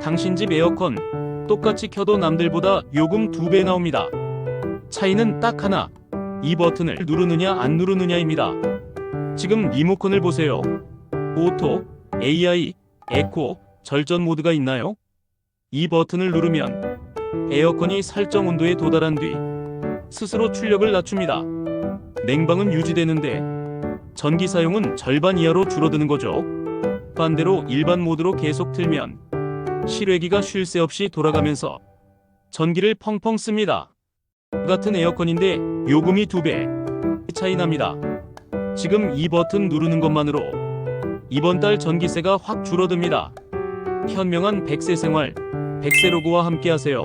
당신 집 에어컨 똑같이 켜도 남들보다 요금 2배 나옵니다. 차이는 딱 하나. 이 버튼을 누르느냐 안 누르느냐입니다. 지금 리모컨을 보세요. 오토, AI, 에코, 절전 모드가 있나요? 이 버튼을 누르면 에어컨이 설정 온도에 도달한 뒤 스스로 출력을 낮춥니다. 냉방은 유지되는데 전기 사용은 절반 이하로 줄어드는 거죠. 반대로 일반 모드로 계속 틀면 실외기가 쉴 새 없이 돌아가면서 전기를 펑펑 씁니다. 같은 에어컨인데 요금이 2배 차이 납니다. 지금 이 버튼 누르는 것만으로 이번 달 전기세가 확 줄어듭니다. 현명한 100세 생활, 100세 로고와 함께 하세요.